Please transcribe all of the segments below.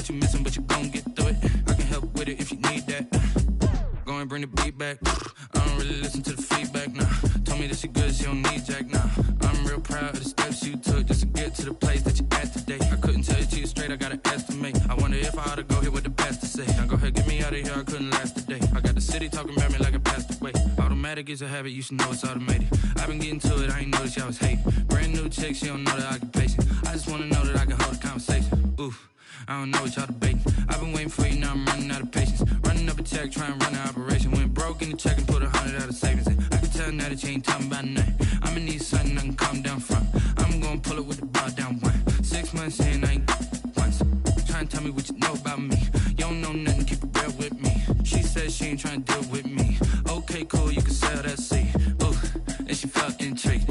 that you missing, but you gon' get through it. I can help with it if you need that. Go and bring the beat back. I don't really listen to the feedback, nah. Told me that she good, she don't need Jack, nah. I'm real proud of the steps you took just to get to the place that you at today. I couldn't tell you to you straight, I gotta estimate. I wonder if I ought to go here with the best to say. Now go ahead, get me out of here, I couldn't last a day. I got the city talking about me like I passed away. Automatic is a habit, you should know it's automated. I've been getting to it, I ain't noticed y'all was hating. Brand new chick, she don't know the occupation. I just wanna know that I can hold a conversation. Oof, I don't know what y'all debating. I've been waiting for you, now I'm running out of patience. Running up a check, trying to run an operation. Went broke in the check and put 100 out of savings in. I can tell now that you ain't talking about nothing. I'ma need something I can calm down from. I'm gonna pull it with the bar down one. 6 months in, I ain't once. Trying to tell me what you know about me. You don't know nothing, keep it real with me. She said she ain't trying to deal with me. Okay, cool, you can sell that seed. Ooh, and she felt intrigued.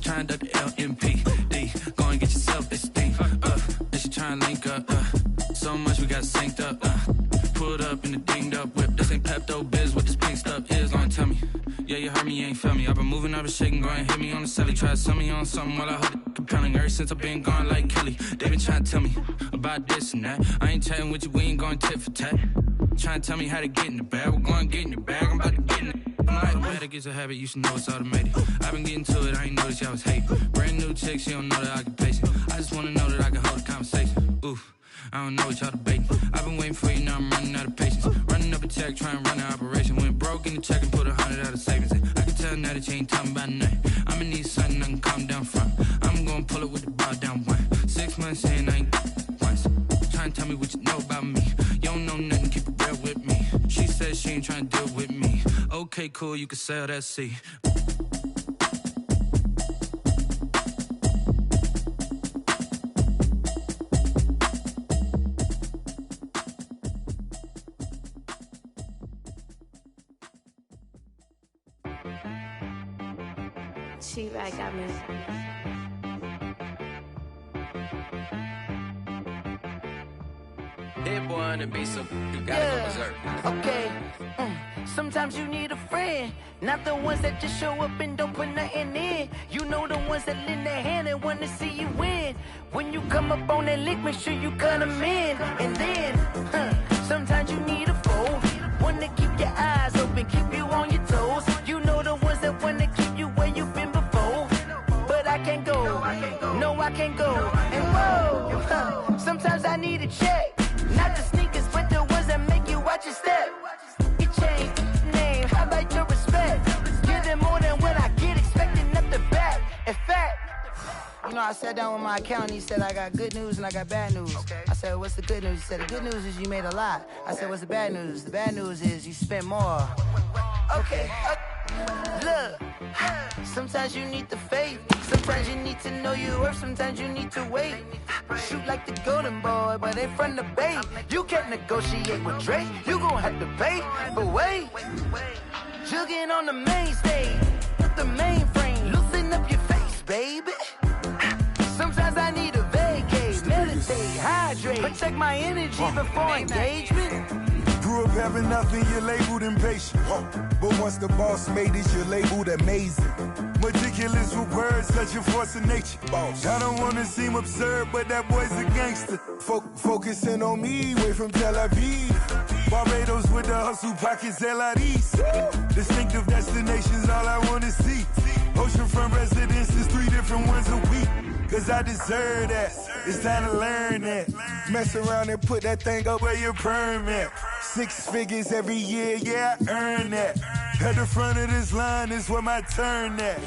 Trying to duck the LMPD. Go and get yourself this thing. And she trying to link up. So much we got synced up. Pulled up in the dinged up whip. This ain't Pepto-Biz, what this pink stuff is. Long tell me. Yeah, you heard me, you ain't felt me. I've been moving, I've been shaking, go and hit me on the celly. Try to sell me on something while I hold it compelling. Ever since I've been gone like Kelly, they been trying to tell me about this and that. I ain't chatting with you, we ain't going tit for tat. Trying to tell me how to get in the bag. We're going to get in the bag, I'm about to get in it. Automatic is a habit, you should know it's automated. I've been getting to it, I ain't noticed y'all was hating. Brand new chick, she don't know the occupation. I just wanna know that I can hold a conversation. Oof, I don't know what y'all debating. I've been waiting for you, now I'm running out of patience. Running up a check, trying to run an operation. Went broke in the check and put 100 out of savings in. I can tell now that you ain't talking about nothing. I'ma need something I can calm down from. I'm gonna pull it with the bar down one. 6 months in, I ain't once. Trying to tell me what you know about me. You don't know nothing, keep it real with me. She said she ain't trying to deal with me. Okay, cool, you can sell that seed. She-Rag got me. That boy on the beat, so you gotta go berserk. Okay. Sometimes you need a friend, not the ones that just show up and don't put nothing in. You know the ones that lend their hand and wanna see you win. When you come up on that lick, make sure you cut them in. And then, sometimes you need a foe, one to keep your eyes open, keep you on your toes. You know the ones that wanna keep you where you've been before. But I can't go, no I can't go. And whoa, sometimes I need a check. Not the sneakers, but the ones that make you watch your step. You change name, how about your respect? Give them more than what I get, expecting up the back. In fact, you know, I sat down with my accountant, he said I got good news and I got bad news. I said, what's the good news? He said, the good news is you made a lot. I said, what's the bad news? The bad news is you spent more. Okay, look, sometimes you need the faith. Sometimes you need to know your worth, sometimes you need to wait. Shoot like the golden boy, but they from the bay. You can't negotiate with Drake, you gon' have to pay. But wait, jugging on the main stage, with the mainframe, loosen up your face, baby. Sometimes I need a vacate, meditate, hydrate, protect my energy before engagement. Grew up having nothing, you're labeled impatient. But once the boss made it, you're labeled amazing. Meticulous with words, such a force of nature. I don't wanna seem absurd, but that boy's a gangster. Focusing on me, way from Tel Aviv. Barbados with the hustle pockets, LIDs. Distinctive destinations, all I wanna see. Oceanfront residences, 3 different ones a week. Cause I deserve that, it's time to learn that. Mess around and put that thing up where your perm at. 6 figures every year, yeah, I earn that. At the front of this line is where my turn at.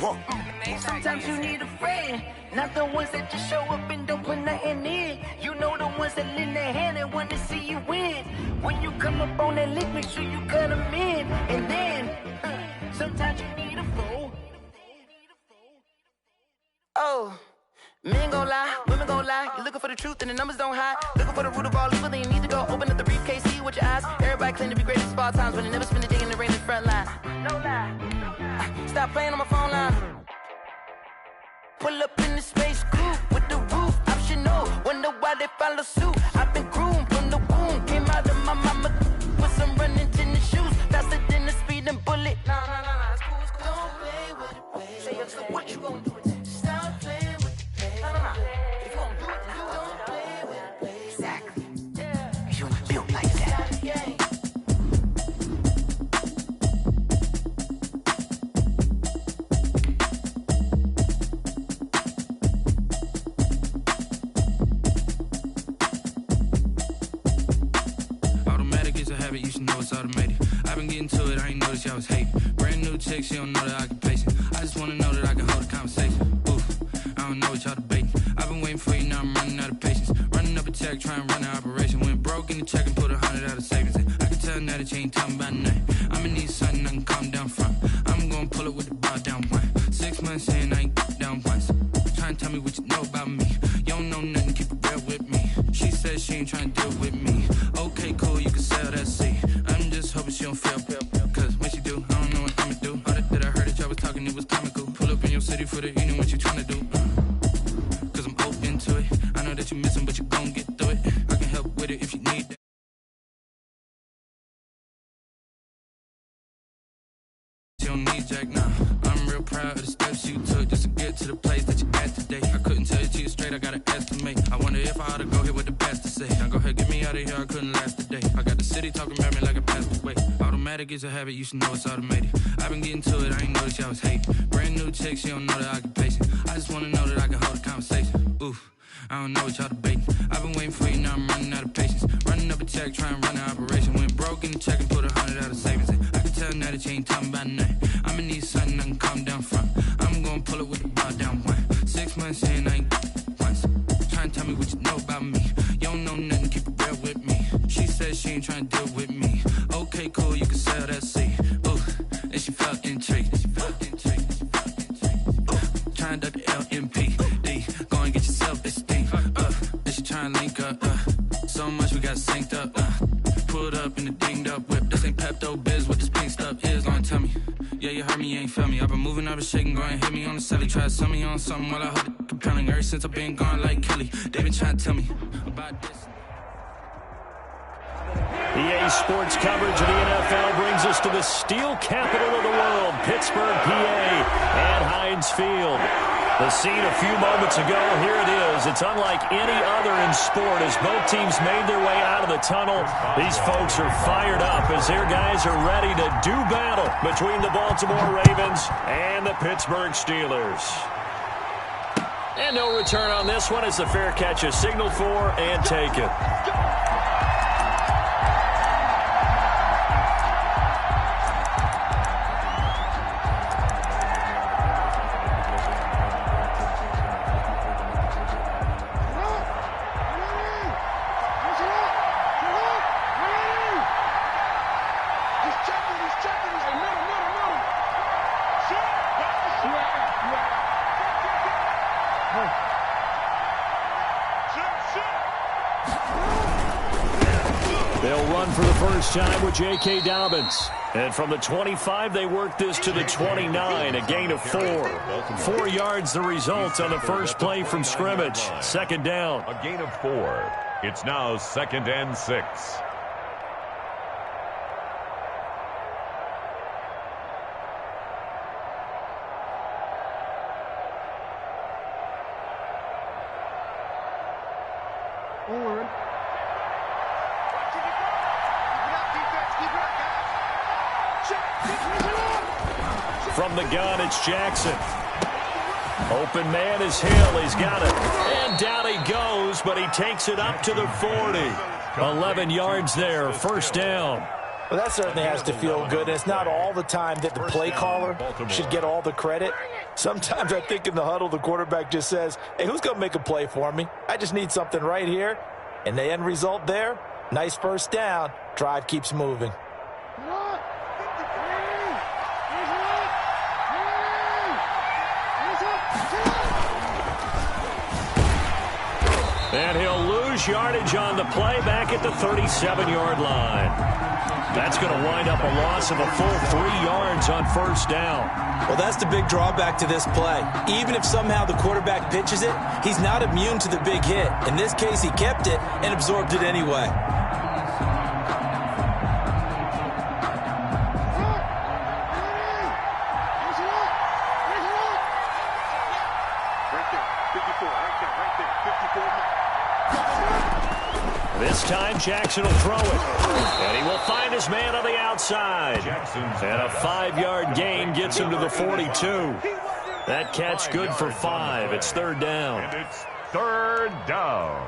Sometimes you need a friend, not the ones that just show up and don't put nothing in. You know the ones that lend their hand and want to see you win. When you come up on that lick, make sure you cut them in. And then, sometimes you need a foe. Oh. Men gon' lie, women gon' lie. You're looking for the truth and the numbers don't hide. Looking for the root of all evil, then you need to go open up the briefcase, see with your eyes. Everybody claim to be greatest of all times, but they never spend a day in the rain in the front line. No lie. Stop playing on my phone line. Pull up in the space coupe with the roof optional. Wonder why they follow suit. I've been groomed from the womb. Came out of my mama with some running tennis shoes. Faster than the speeding bullet. Nah, it's cool, it's cool. Don't play with it, baby. Say, so what you gonna do with that? Stop playing with it. If you gon' do it, then do it. Don't play getting to it, I ain't noticed y'all was hating. Brand new chick, she don't know that I can pace it. I just wanna know that I can hold a conversation. Oof, I don't know what y'all debating. I've been waiting for you, now I'm running out of patience. Running up a check, trying to run an operation. Went broke in the check and put 100 out of savings in. I can tell now that you ain't talking about nothing. I'ma need something I can calm down from. I'm gonna pull it with the bar down one. 6 months in, I ain't down once. Trying to tell me what you know about me. You don't know nothing, keep it real with me. She said she ain't trying to deal with me. Okay, cool, you can sell that seat. I'm just hoping she don't fail. Cause when she do, I don't know what I'ma do. All that I heard that y'all was talking, it was comical. Pull up in your city for the evening, what you trying to do? Cause I'm open to it. I know that you're missing, but you gon' get through it. I can help with it if you need that. You don't need Jack now. I'm real proud of the steps you took just to get to the place that you're at today. I couldn't tell you to you straight, I gotta estimate. I wonder if I ought to go here with the best to say. Now go ahead, get me out of here, I couldn't last today. I got the city talking about me like I passed away. Automatic is a habit, you should know it's automated. I've been getting to it, I ain't noticed y'all was hating. Brand new chick, she don't know that I can pace it. I just wanna know that I can hold a conversation. Oof, I don't know what y'all debating. I've been waiting for you, now I'm running out of patience. Running up a check, trying to run an operation. Went broke in the check and put 100 out of savings in. I can tell now that you ain't talking about nothing. I'ma need something I can calm down from. I'm gonna pull it with the bar down one. 6 months in, I ain't once. Trying to tell me what you know about me. You don't know nothing, keep it real with me. She said she ain't trying to deal with me. Okay, cool, you can sell that seat. Ooh, and she felt intrigued. Trying to duck the LMPD. Go and get yourself this thing. And she trying to link up. So much we got synced up. Pulled up in the dinged up whip. This ain't Pepto Biz, what this pink stuff is. Long tell me. Yeah, you heard me, you ain't felt me. I've been moving, I've been shaking, go and hit me on the celly. Try to sell me on something while I hold it compelling. Ever since I've been gone like Kelly, they been trying to tell me about this. EA Sports coverage of the NFL brings us to the steel capital of the world, Pittsburgh, PA, and Heinz Field. The scene a few moments ago, here it is. It's unlike any other in sport as both teams made their way out of the tunnel. These folks are fired up as their guys are ready to do battle between the Baltimore Ravens and the Pittsburgh Steelers. And no return on this one as the fair catch is signaled for and taken. They'll run for the first time with J.K. Dobbins. And from the 25, they work this to the 29, a gain of 4. 4 yards the result on the first play from scrimmage. Second down. A gain of 4. It's now 2nd and 6. From the gun, it's Jackson. Open man is Hill. He's got it. And down he goes, but he takes it up to the 40. 11 yards there, first down. Well, that certainly has to feel good. And it's not all the time that the play caller should get all the credit. Sometimes I think in the huddle, the quarterback just says, hey, who's going to make a play for me? I just need something right here. And the end result there, nice first down. Drive keeps moving. And he'll lose yardage on the play back at the 37-yard line. That's going to wind up a loss of a full 3 yards on first down. Well, that's the big drawback to this play. Even if somehow the quarterback pitches it, he's not immune to the big hit. In this case, he kept it and absorbed it anyway. This time, Jackson will throw it. And he will find his man on the outside. And a 5-yard gain gets him to the 42. That catch good for 5. It's third down. And it's third down.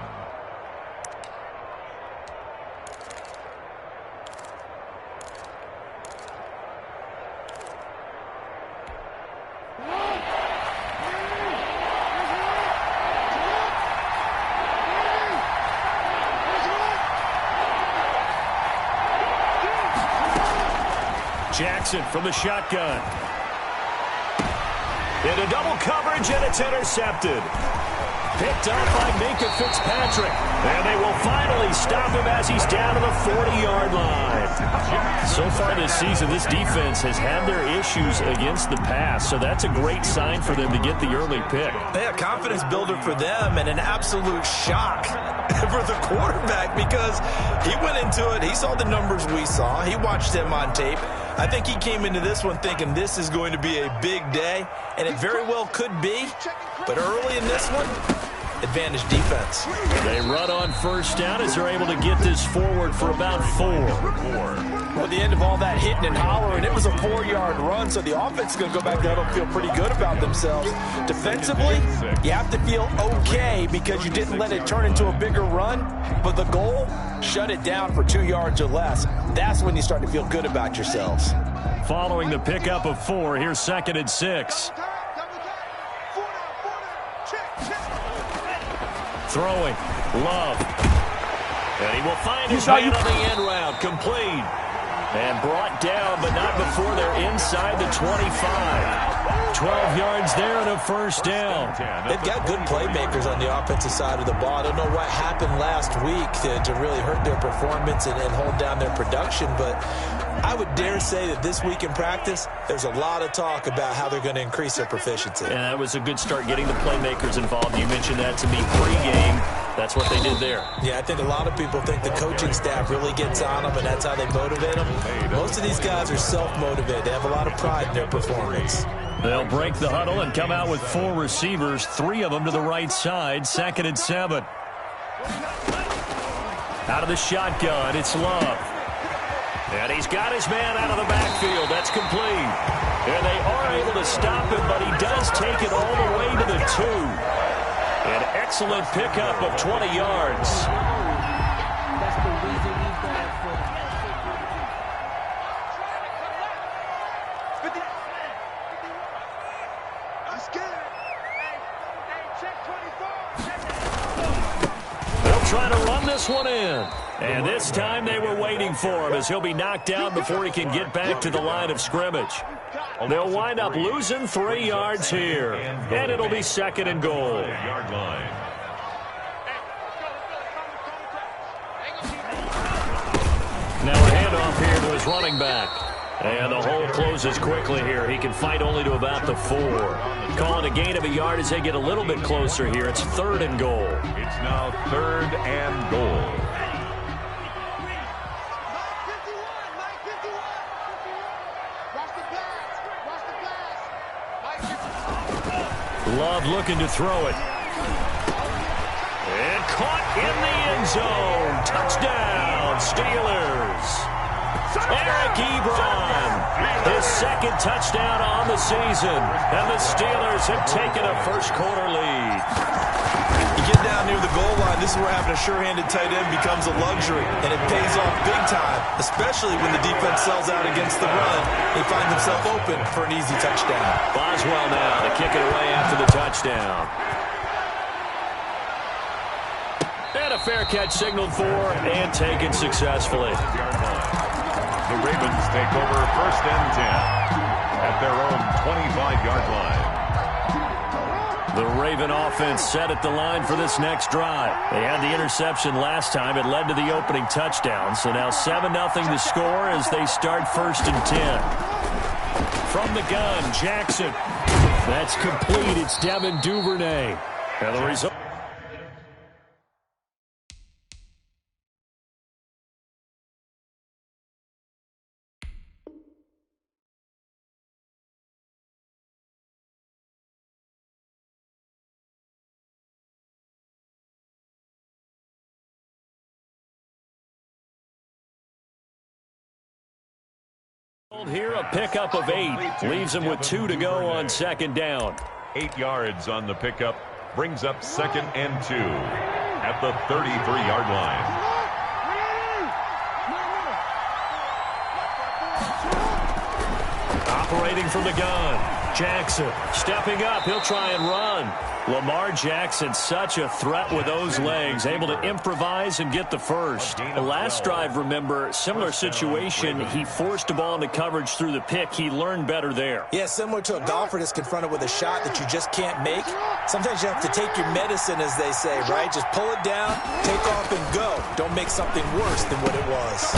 Jackson from the shotgun. Into double coverage, and it's intercepted. Picked up by Minkah Fitzpatrick. And they will finally stop him as he's down to the 40-yard line. So far this season, this defense has had their issues against the pass, so that's a great sign for them to get the early pick. Yeah, confidence builder for them and an absolute shock for the quarterback because he went into it. He saw the numbers we saw. He watched them on tape. I think he came into this one thinking this is going to be a big day, and it very well could be. But early in this one, advantage defense. They run on first down as they're able to get this forward for about 4. Well, at the end of all that hitting and hollering, it was a 4-yard run, so the offense is going to go back there and feel pretty good about themselves. Defensively, you have to feel okay because you didn't let it turn into a bigger run, but the goal, shut it down for 2 yards or less. That's when you start to feel good about yourselves. Following the pickup of 4, here's 2nd and 6. Throwing, Love. And he will find his man on the end route, complete. And brought down, but not before they're inside the 25. 12 yards there and a first down. They've got good playmakers on the offensive side of the ball. I don't know what happened last week to really hurt their performance and hold down their production, but I would dare say that this week in practice, there's a lot of talk about how they're going to increase their proficiency. And that was a good start getting the playmakers involved. You mentioned that to me pregame. That's what they did there. Yeah, I think a lot of people think the coaching staff really gets on them, and that's how they motivate them. Most of these guys are self-motivated. They have a lot of pride in their performance. They'll break the huddle and come out with 4 receivers, 3 of them to the right side, 2nd and 7. Out of the shotgun, it's Love. And he's got his man out of the backfield. That's complete. And they are able to stop him, but he does take it all the way to the 2. An excellent pickup of 20 yards. They'll try to run this one in. And this time they were waiting for him as he'll be knocked down before he can get back to the line of scrimmage. They'll wind up losing 3 yards here. And it'll be 2nd and goal. Now a handoff here to his running back. And the hole closes quickly here. He can fight only to about the 4. Calling a gain of a yard as they get a little bit closer here. It's 3rd and goal. It's now 3rd and goal. Love looking to throw it. And caught in the end zone. Touchdown, Steelers. Eric Ebron, his 2nd touchdown on the season. And the Steelers have taken a first-quarter lead. You get down near the goal line, this is where having a sure-handed tight end becomes a luxury, and it pays off big time, especially when the defense sells out against the run. They find themselves open for an easy touchdown. Boswell now to kick it away after the touchdown. And a fair catch signaled for and taken successfully. The Ravens take over 1st and 10 at their own 25-yard line. The Raven offense set at the line for this next drive. They had the interception last time. It led to the opening touchdown. So now 7-0 to score as they start 1st and 10. From the gun, Jackson. That's complete. It's Devin Duvernay. And the result. Here a pickup of 8 leaves him with 2 to go on 2nd down. 8 yards on the pickup brings up 2nd and 2 at the 33-yard line. Operating from the gun, Jackson stepping up. He'll try and run. Lamar Jackson, such a threat with those legs, able to improvise and get the first. The last drive, remember, similar situation. He forced the ball into coverage through the pick. He learned better there. Yeah, similar to a golfer that's confronted with a shot that you just can't make. Sometimes you have to take your medicine, as they say, right? Just pull it down, take off, and go. Don't make something worse than what it was.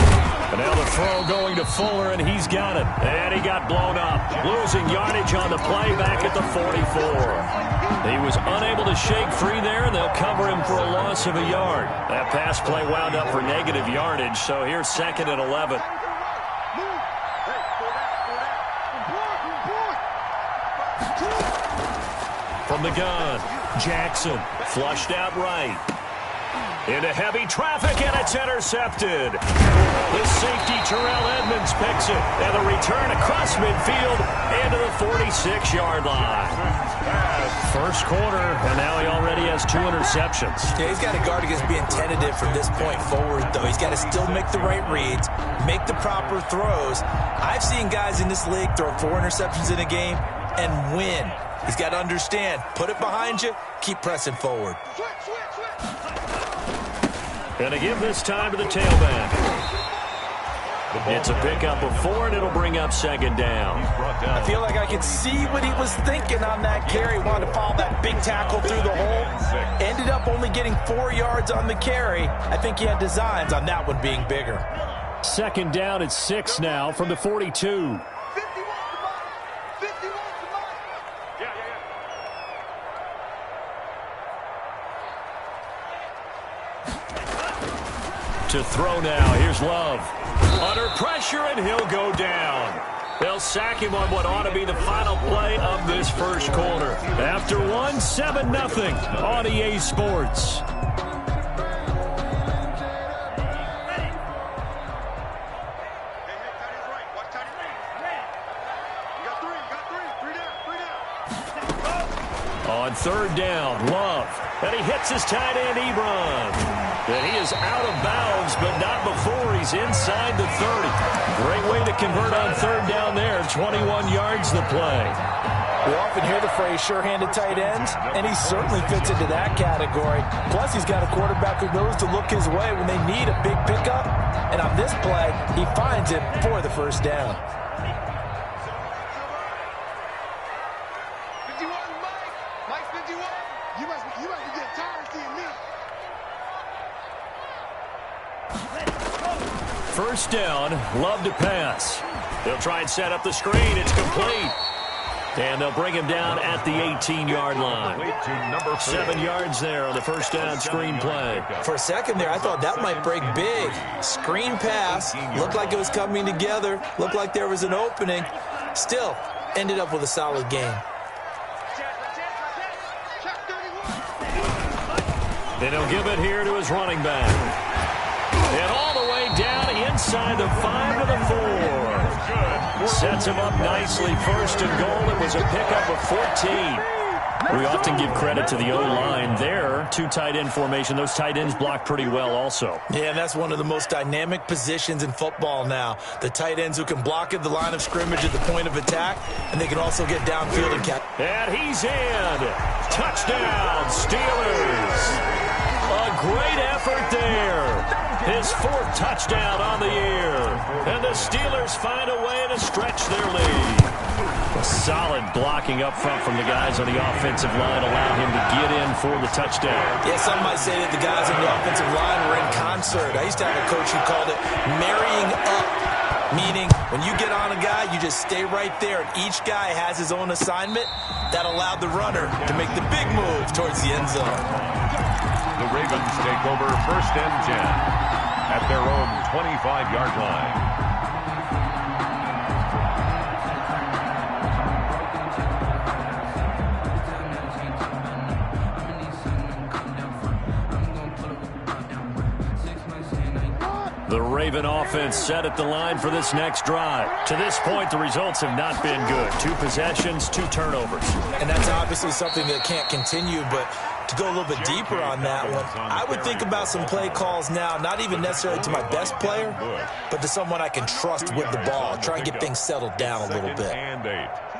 And now the throw going to Fuller, and he's got it. And he got blown up. Losing yardage on the play back at the 44. He was unable to shake free there, and they'll cover him for a loss of a yard. That pass play wound up for negative yardage, so here's 2nd and 11. From the gun, Jackson flushed out right. Into heavy traffic, and it's intercepted. The safety, Terrell Edmonds, picks it. And the return across midfield into the 46-yard line. First quarter, and now he already has 2 interceptions. Yeah, he's got to guard against being tentative from this point forward, though. He's got to still make the right reads, make the proper throws. I've seen guys in this league throw 4 interceptions in a game and win. He's got to understand, put it behind you, keep pressing forward. And to give this time to the tailback. It's a pickup of 4, and it'll bring up 2nd down. I feel like I could see what he was thinking on that carry. Wanted to follow that big tackle through the hole. Ended up only getting 4 yards on the carry. I think he had designs on that one being bigger. 2nd down at 6 now from the 42. To throw now. Here's Love. Under pressure, and he'll go down. They'll sack him on what ought to be the final play of this first quarter. After 1, 7-0 on EA Sports. On 3rd down, Love. And he hits his tight end, Ebron. And he is out of bounds, but not before he's inside the 30. Great way to convert on 3rd down there. 21 yards the play. We often hear the phrase sure-handed tight ends, and he certainly fits into that category. Plus, he's got a quarterback who knows to look his way when they need a big pickup. And on this play, he finds it for the first down. First down, Love to pass. They'll try and set up the screen. It's complete. And they'll bring him down at the 18-yard line. 7 yards there on the first down screen play. For a second there, I thought that might break big. Screen pass. Looked like it was coming together. Looked like there was an opening. Still, ended up with a solid game. And he'll give it here to his running back. And all the way down inside the 5 to the 4. Sets him up nicely. 1st and goal. It was a pickup of 14. We often give credit to the O-line there. 2 tight end formation. Those tight ends block pretty well also. Yeah, and that's one of the most dynamic positions in football now. The tight ends who can block at the line of scrimmage at the point of attack, and they can also get downfield and catch. And he's in. Touchdown, Steelers. A great effort there. His 4th touchdown on the year. And the Steelers find a way to stretch their lead. A solid blocking up front from the guys on the offensive line allowed him to get in for the touchdown. Yeah, some might say that the guys on the offensive line were in concert. I used to have a coach who called it marrying up, meaning when you get on a guy, you just stay right there, and each guy has his own assignment. That allowed the runner to make the big move towards the end zone. The Ravens take over 1st and 10 at their own 25-yard line. The Raven offense set at the line for this next drive. To this point, the results have not been good. 2 possessions, 2 turnovers. And that's obviously something that can't continue, but to go a little bit deeper on that one, I would think about some play calls now, not even necessarily to my best player, but to someone I can trust with the ball. Try and get things settled down a little bit.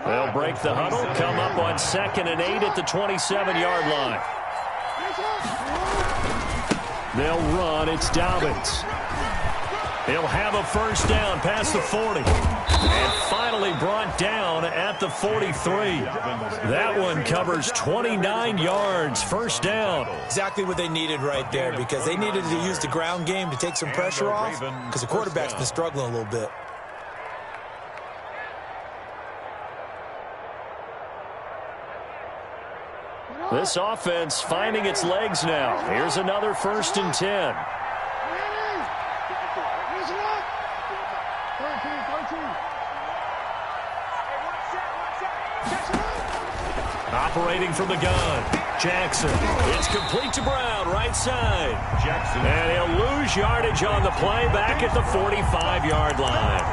They'll break the huddle, come up on 2nd and 8 at the 27-yard line. They'll run. It's Dobbins. He'll have a first down past the 40. And finally brought down at the 43. That one covers 29 yards. First down. Exactly what they needed right there, because they needed to use the ground game to take some pressure off, because the quarterback's been struggling a little bit. This offense finding its legs now. Here's another 1st and 10. Operating from the gun, Jackson. It's complete to Brown, right side. Jackson. And he'll lose yardage on the play back at the 45-yard line.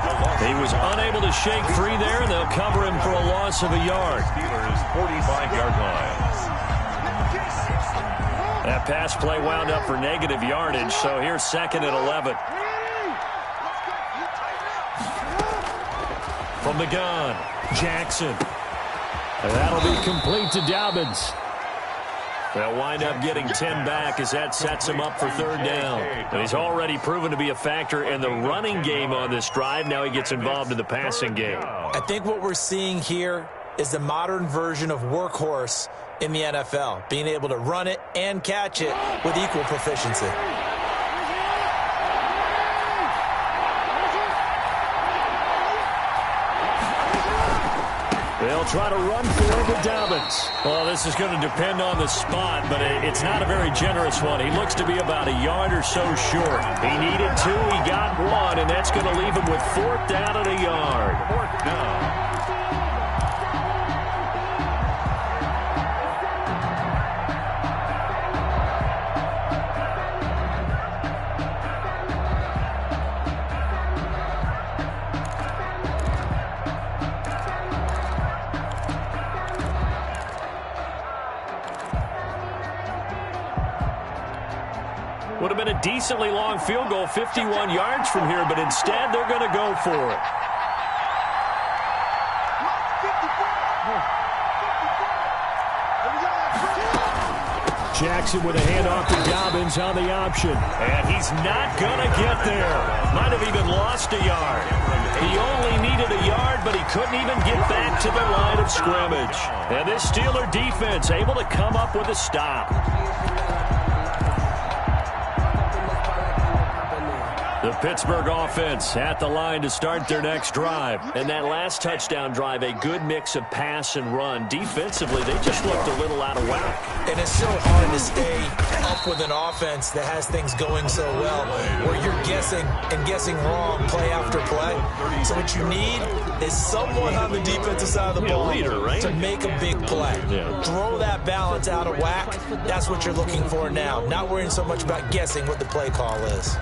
He was unable to shake free there, and they'll cover him for a loss of a yard. Steelers' 45-yard line. That pass play wound up for negative yardage, so here's 2nd and 11. From the gun, Jackson. And that'll be complete to Dobbins. They'll wind up getting 10 back as that sets him up for 3rd down. And he's already proven to be a factor in the running game on this drive. Now he gets involved in the passing game. I think what we're seeing here is the modern version of workhorse in the NFL, being able to run it and catch it with equal proficiency. They'll try to run for it with Dobbins. Well, this is going to depend on the spot, but it's not a very generous one. He looks to be about a yard or so short. He needed 2, he got 1, and that's going to leave him with 4th down and a yard. 4th down. Would have been a decently long field goal, 51 yards from here, but instead they're going to go for it. Jackson with a handoff to Dobbins on the option. And he's not going to get there. Might have even lost a yard. He only needed a yard, but he couldn't even get back to the line of scrimmage. And this Steeler defense able to come up with a stop. The Pittsburgh offense at the line to start their next drive. And that last touchdown drive, a good mix of pass and run. Defensively, they just looked a little out of whack. And it's so hard to stay up with an offense that has things going so well, where you're guessing and guessing wrong play after play. So what you need is someone on the defensive side of the ball leader, right? to make a big play. Yeah. Throw that balance out of whack. That's what you're looking for now. Not worrying so much about guessing what the play call is.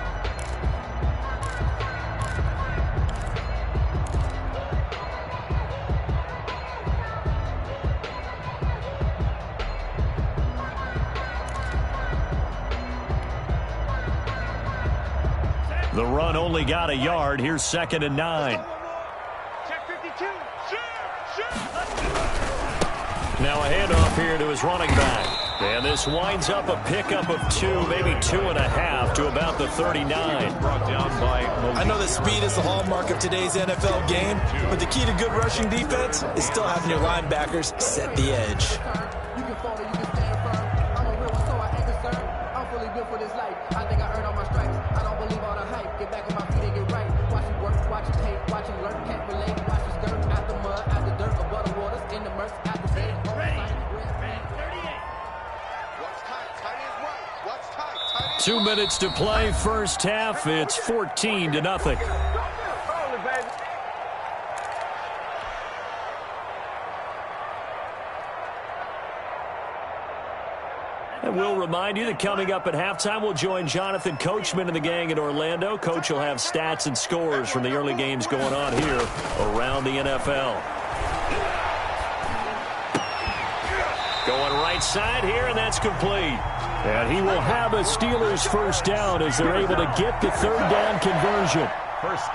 The run only got a yard. Here's 2nd and 9. Check 52. Now a handoff here to his running back. And this winds up a pickup of 2, maybe 2.5 to about the 39. I know that speed is the hallmark of today's NFL game, but the key to good rushing defense is still having your linebackers set the edge. Two minutes to play, first half. It's 14-0. And we'll remind you that coming up at halftime, we'll join Jonathan Coachman and the gang in Orlando. Coach will have stats and scores from the early games going on here around the NFL. Going right right side here, and that's complete. And he will have a Steelers first down as they're able to get the third down conversion.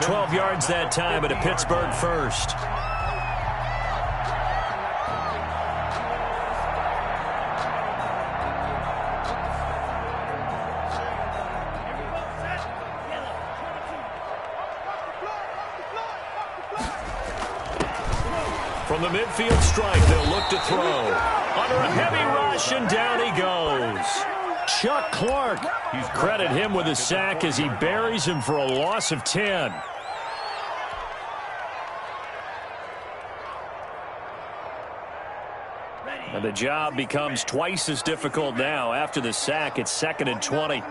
12 yards that time at a Pittsburgh first. From the midfield strike, they'll look to throw. Under a heavy rush, and down he goes. Chuck Clark. Credit him with a sack as he buries him for a loss of 10. And the job becomes twice as difficult now. After the sack, it's 2nd and 20.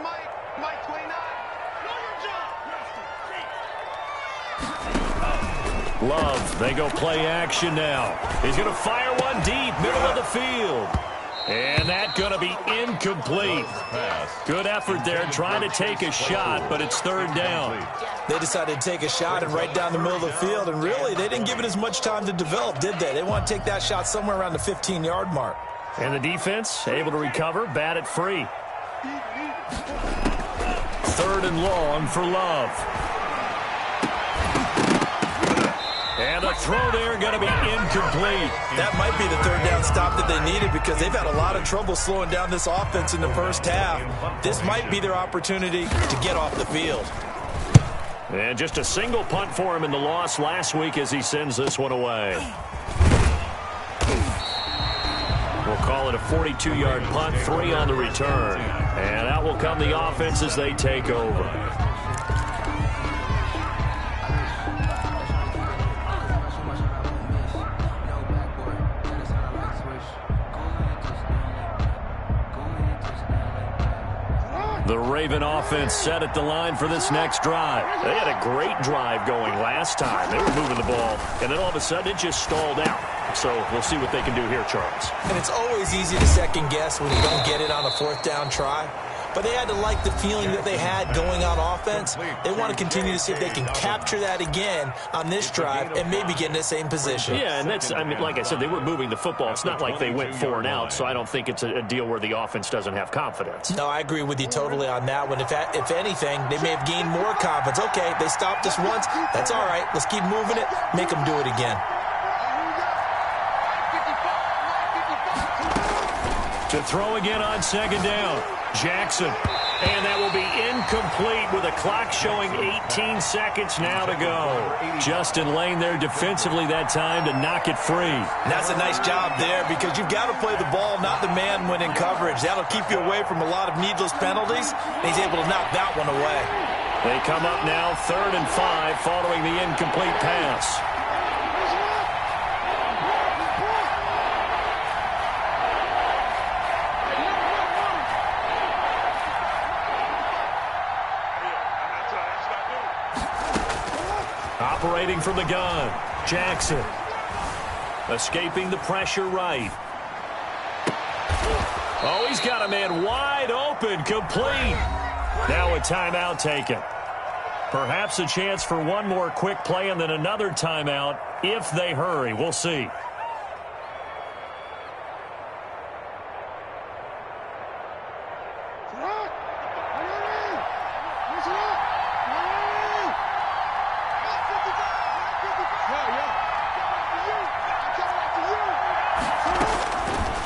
Love, they go play action now. He's going to fire one deep, middle of the field. And that's going to be incomplete. Good effort there, trying to take a shot, but it's third down. They decided to take a shot and right down the middle of the field, and really, they didn't give it as much time to develop, did they? They want to take that shot somewhere around the 15-yard mark. And the defense able to recover, bat it free. 3rd and long for Love. And a throw there going to be incomplete. That might be the third down stop that they needed because they've had a lot of trouble slowing down this offense in the first half. This might be their opportunity to get off the field. And just a single punt for him in the loss last week as he sends this one away. We'll call it a 42-yard punt, 3 on the return. And out will come the offense as they take over. The Raven offense set at the line for this next drive. They had a great drive going last time. They were moving the ball, and then all of a sudden it just stalled out. So we'll see what they can do here, Charles. And it's always easy to second guess when you don't get it on a 4th down try. But they had to like the feeling that they had going on offense. They want to continue to see if they can capture that again on this drive and maybe get in the same position. Yeah, and that's, I mean, like I said, they were moving the football. It's not like they went 4 and out, so I don't think it's a deal where the offense doesn't have confidence. No, I agree with you totally on that one. If anything, they may have gained more confidence. Okay, they stopped us once. That's all right. Let's keep moving it. Make them do it again. To throw again on 2nd down. Jackson. And that will be incomplete with a clock showing 18 seconds now to go. Justin Lane there defensively that time to knock it free. And that's a nice job there because you've got to play the ball, not the man when in coverage. That'll keep you away from a lot of needless penalties. And he's able to knock that one away. They come up now 3rd and 5 following the incomplete pass. Operating from the gun, Jackson. Escaping the pressure right. Oh, he's got a man wide open, complete. Now a timeout taken. Perhaps a chance for one more quick play and then another timeout if they hurry. We'll see.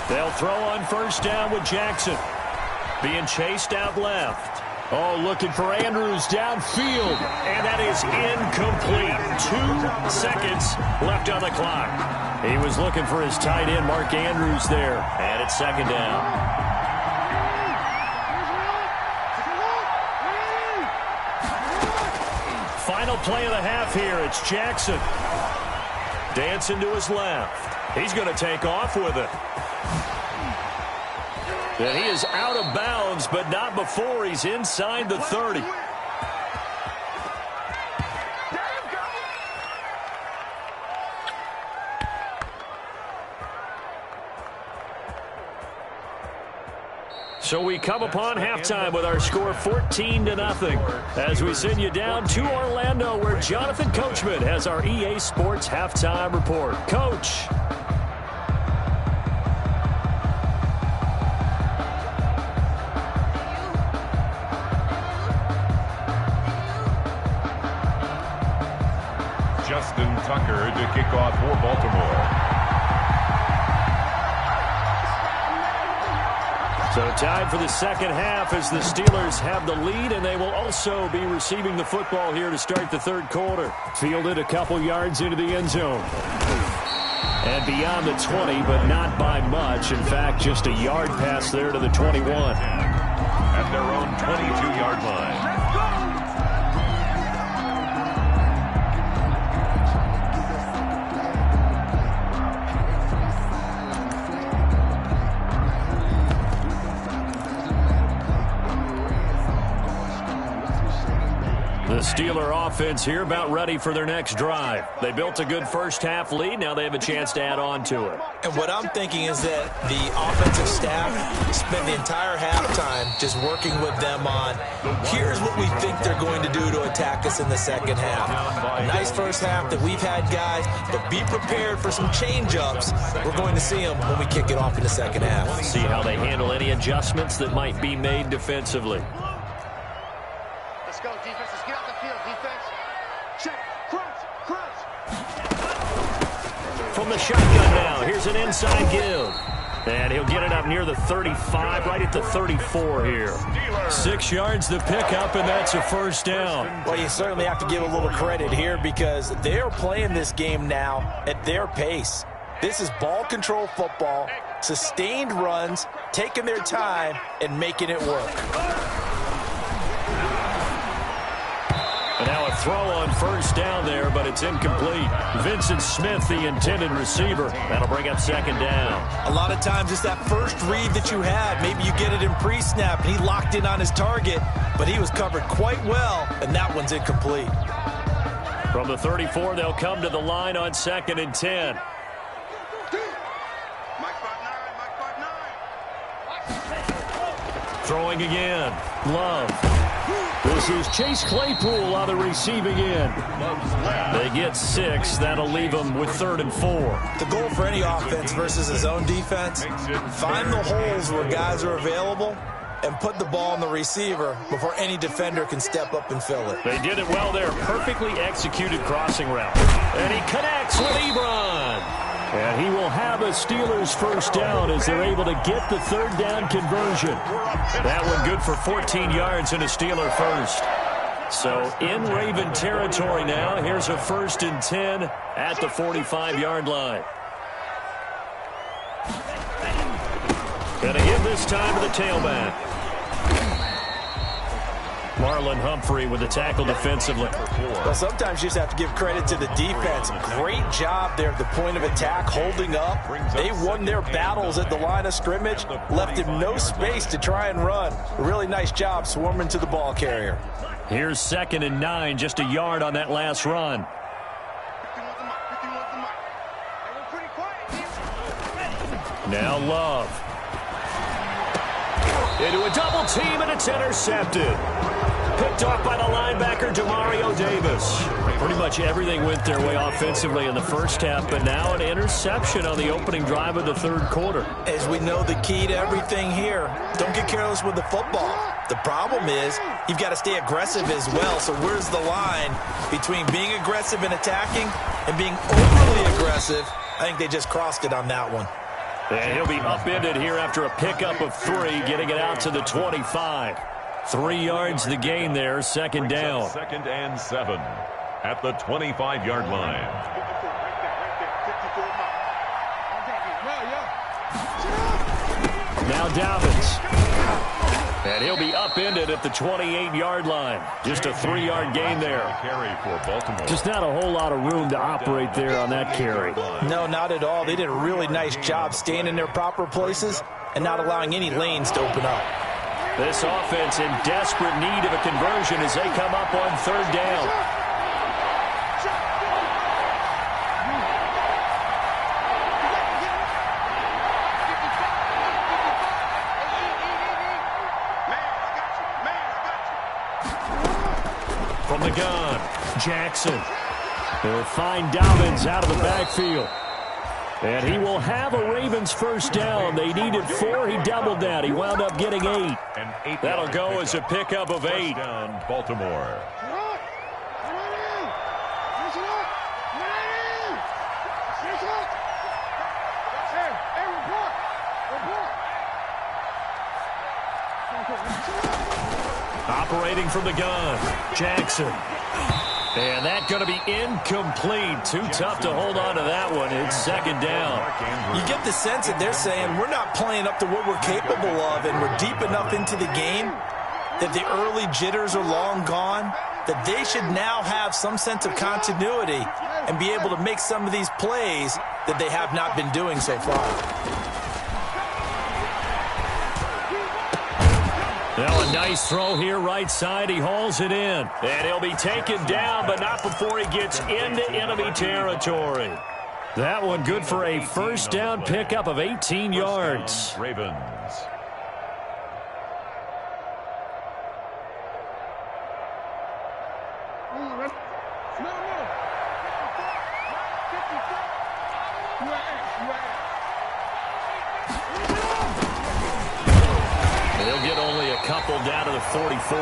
They'll throw on 1st down with Jackson. Being chased out left. Oh, looking for Andrews downfield. And that is incomplete. 2 seconds left on the clock. He was looking for his tight end, Mark Andrews, there. And it's 2nd down. Final play of the half here. It's Jackson. Dancing to his left. He's going to take off with it. And he is out of bounds, but not before he's inside the 30. So we come upon halftime with our score 14-0 as we send you down to Orlando where Jonathan Coachman has our EA Sports halftime report. Coach. Tucker to kick off for Baltimore. So time for the second half as the Steelers have the lead, and they will also be receiving the football here to start the third quarter. Fielded a couple yards into the end zone. And beyond the 20, but not by much. In fact, just a yard pass there to the 21. At their own 22-yard line. The Steeler offense here about ready for their next drive. They built a good first half lead. Now they have a chance to add on to it. And what I'm thinking is that the offensive staff spent the entire halftime just working with them on, here's what we think they're going to do to attack us in the second half. Nice first half that we've had, guys, but be prepared for some change-ups. We're going to see them when we kick it off in the second half. See how they handle any adjustments that might be made defensively. Let's go, defense. Let's get out the field, defense. Check. Crunch. From the shotgun now, here's an inside give. And he'll get it up near the 35, right at the 34 here. 6 yards to pick up, and that's a first down. Well, you certainly have to give a little credit here because they're playing this game now at their pace. This is ball control football, sustained runs, taking their time, and making it work. And now a throw on first down there, but it's incomplete. Vincent Smith, the intended receiver. That'll bring up second down. A lot of times it's that first read that you had. Maybe you get it in pre-snap, and he locked in on his target, but he was covered quite well, and that one's incomplete. From the 34, they'll come to the line on 2nd and 10. Throwing again. Love. This is Chase Claypool on the receiving end. They get 6. That'll leave them with 3rd and 4. The goal for any offense versus his own defense, find the holes where guys are available and put the ball on the receiver before any defender can step up and fill it. They did it well there. Perfectly executed crossing route. And he connects with Ebron. And he will have a Steelers first down as they're able to get the 3rd down conversion. That one good for 14 yards and a Steeler first. So in Raven territory now. Here's a 1st and 10 at the 45-yard line. Gonna give this time to the tailback. Marlon Humphrey with the tackle defensively. Well, sometimes you just have to give credit to the defense. Great job there at the point of attack, holding up. They won their battles at the line of scrimmage, left him no space to try and run. A really nice job swarming to the ball carrier. Here's 2nd and 9, just a yard on that last run. Now Love. Into a double team, and it's intercepted. Picked off by the linebacker, Demario Davis. Pretty much everything went their way offensively in the first half, but now an interception on the opening drive of the 3rd quarter. As we know, the key to everything here, don't get careless with the football. The problem is you've got to stay aggressive as well. So where's the line between being aggressive and attacking and being overly aggressive? I think they just crossed it on that one. And he'll be upended here after a pickup of 3, getting it out to the 25. 3 yards the gain there, 2nd down. 2nd and 7 at the 25-yard line. Now Dobbins. And he'll be upended at the 28-yard line. Just a 3-yard gain there. Carry for Baltimore. Just not a whole lot of room to operate there on that carry. No, not at all. They did a really nice job staying in their proper places and not allowing any lanes to open up. This offense in desperate need of a conversion as they come up on 3rd down. From the gun, Jackson. They'll find Dobbins out of the backfield. And he will have a Ravens first down. They needed 4. He doubled that. He wound up getting 8. That'll go as a pickup of 8. Down Baltimore. Operating from the gun, Jackson. And that's going to be incomplete. Too tough to hold on to that one. It's second down. You get the sense that they're saying we're not playing up to what we're capable of, and we're deep enough into the game that the early jitters are long gone, that they should now have some sense of continuity and be able to make some of these plays that they have not been doing so far. Well, a nice throw here right side. He hauls it in. And he'll be taken down, but not before he gets into enemy territory. That one good for a first down pickup of 18 yards. Ravens. They'll get only a couple down to the 44.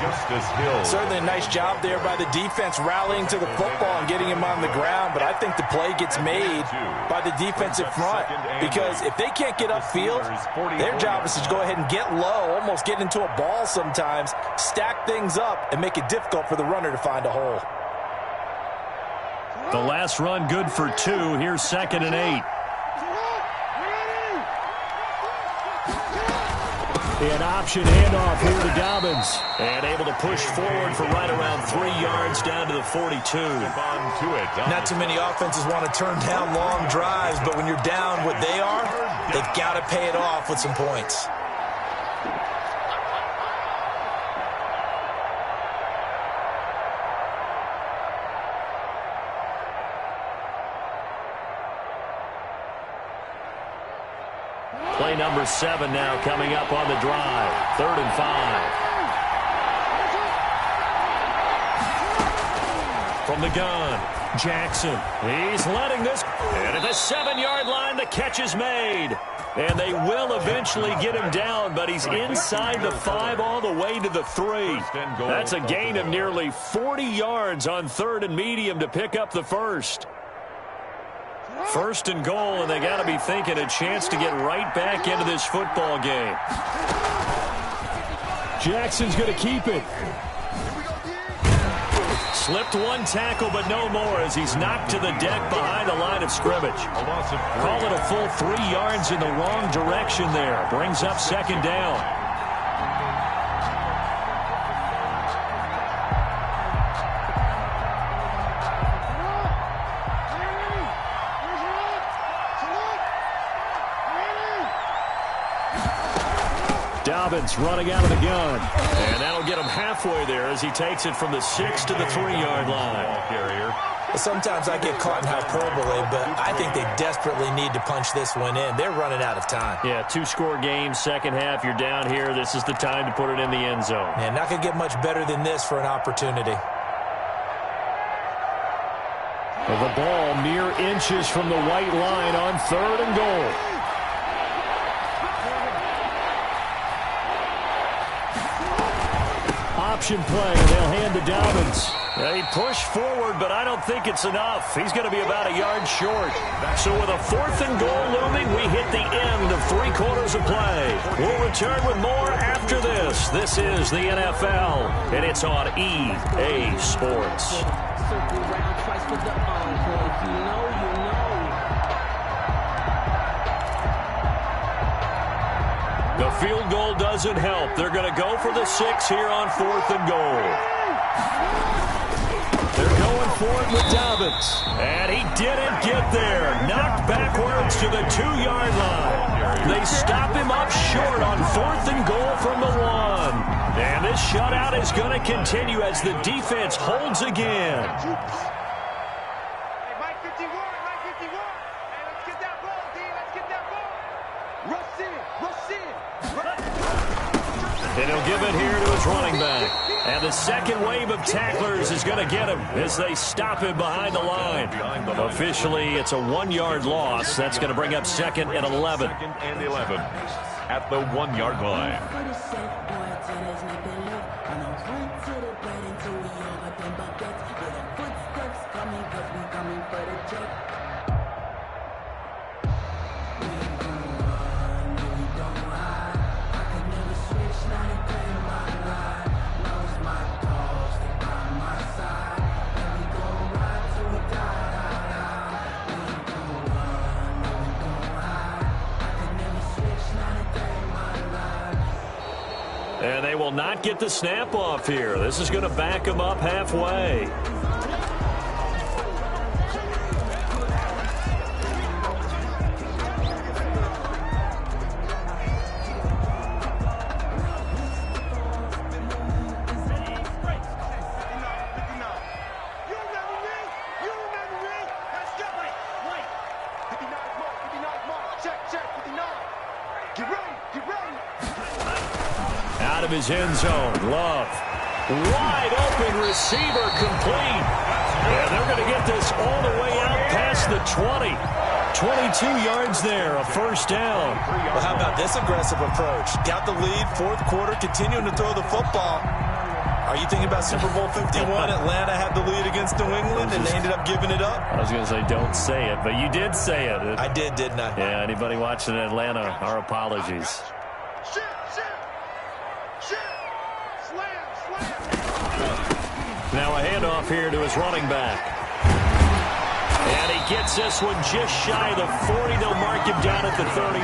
Justice Hill. Certainly a nice job there by the defense rallying to the football and getting him on the ground, but I think the play gets made by the defensive front because if they can't get upfield, their job is to go ahead and get low, almost get into a ball sometimes, stack things up, and make it difficult for the runner to find a hole. The last run good for 2. Here's 2nd and 8. An option handoff here to Dobbins. And able to push forward for right around 3 yards down to the 42. Not too many offenses want to turn down long drives, but when you're down what they are, they've got to pay it off with some points. Play number 7 now coming up on the drive. 3rd and 5. From the gun, Jackson. He's letting this. And at the 7-yard line, the catch is made. And they will eventually get him down, but he's inside the 5 all the way to the 3. That's a gain of nearly 40 yards on 3rd and medium to pick up the first. 1st and goal, and they got to be thinking a chance to get right back into this football game. Jackson's going to keep it. Slipped one tackle, but no more as he's knocked to the deck behind the line of scrimmage. Call it a full 3 yards in the wrong direction there. Brings up 2nd down. Dobbins running out of the gun. And that'll get him halfway there as he takes it from the 6 to the 3-yard line. Sometimes I get caught in hyperbole, but I think they desperately need to punch this one in. They're running out of time. Yeah, 2-score game, second half. You're down here. This is the time to put it in the end zone. Yeah, not going to get much better than this for an opportunity. The ball mere inches from the white line on 3rd and goal. Option play, and they'll hand to Dobbins. They push forward, but I don't think it's enough. He's going to be about a yard short. So with a 4th and goal looming, we hit the end of 3 quarters of play. We'll return with more after this. This is the NFL, and it's on EA Sports. The field goal doesn't help. They're going to go for the 6 here on 4th and goal. They're going for it with Dobbins. And he didn't get there. Knocked backwards to the 2-yard line. They stop him up short on 4th and goal from the 1. And this shutout is going to continue as the defense holds again. And he'll give it here to his running back. And the second wave of tacklers is going to get him as they stop him behind the line. Officially, it's a 1-yard loss. That's going to bring up 2nd and 11. 2nd and 11 at the 1-yard line. And they will not get the snap off here. This is going to back them up halfway. Out of his end zone, Love. Wide open receiver complete. And they're going to get this all the way out past the 20. 22 yards there, a first down. Well, how about this aggressive approach? Got the lead, fourth quarter, continuing to throw the football. Are you thinking about Super Bowl 51? Atlanta had the lead against New England, and they ended up giving it up? I was going to say, don't say it, but you did say it. I did, didn't I? Yeah, anybody watching Atlanta, our apologies. Now a handoff here to his running back. And he gets this one just shy of the 40. They'll mark him down at the 39.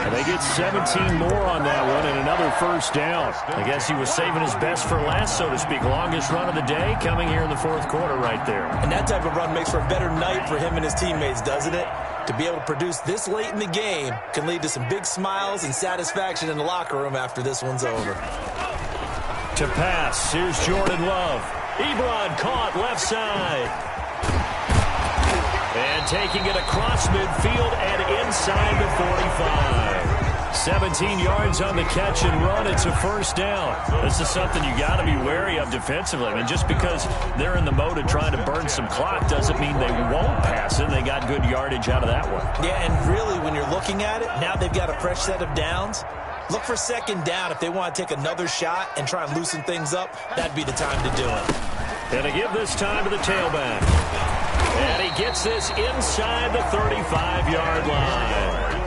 And they get 17 more on that one and another first down. I guess he was saving his best for last, so to speak. Longest run of the day coming here in the fourth quarter right there. And that type of run makes for a better night for him and his teammates, doesn't it? To be able to produce this late in the game can lead to some big smiles and satisfaction in the locker room after this one's over. To pass, here's Jordan Love. Ebron caught left side. And taking it across midfield and inside the 45. 17 yards on the catch and run. It's a first down. This is something you got to be wary of defensively. I mean, just because they're in the mode of trying to burn some clock doesn't mean they won't pass it. They got good yardage out of that one. Yeah, and really, when you're looking at it, now they've got a fresh set of downs. Look for second down. If they want to take another shot and try and loosen things up, that'd be the time to do it. And they give this time to the tailback. And he gets this inside the 35-yard line.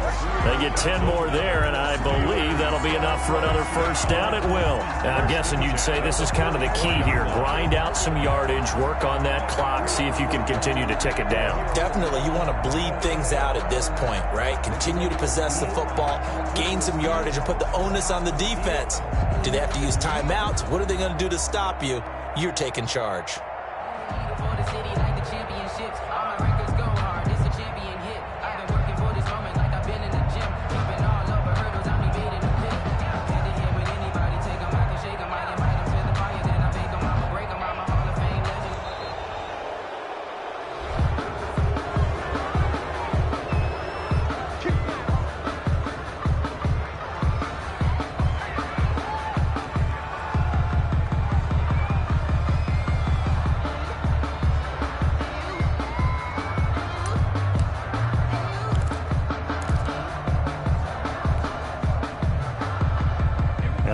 They get 10 more there, and I believe that'll be enough for another first down. It will. And I'm guessing you'd say this is kind of the key here. Grind out some yardage, work on that clock, see if you can continue to tick it down. Definitely. You want to bleed things out at this point, right? Continue to possess the football, gain some yardage, and put the onus on the defense. Do they have to use timeouts? What are they going to do to stop you? You're taking charge.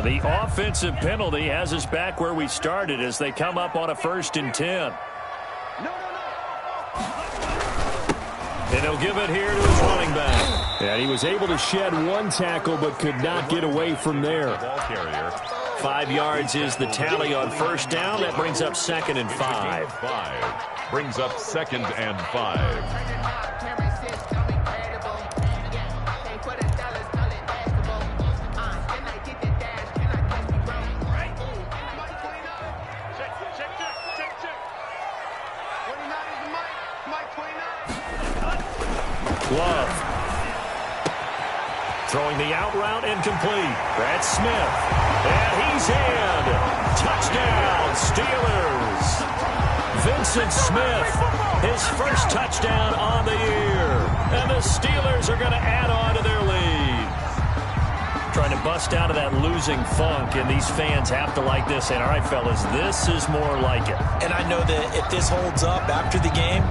The offensive penalty has us back where we started as they come up on a 1st and 10. And he'll give it here to his running back. And he was able to shed one tackle but could not get away from there. 5 yards is the tally on first down. That brings up 2nd and 5. Brings up 2nd and 5. Love. Throwing the out route incomplete. Brad Smith. And he's in. Touchdown, Steelers. Vincent Smith, his first touchdown on the year. And the Steelers are going to add on to their lead. Trying to bust out of that losing funk, and these fans have to like this. And all right, fellas, this is more like it. And I know that if this holds up after the game,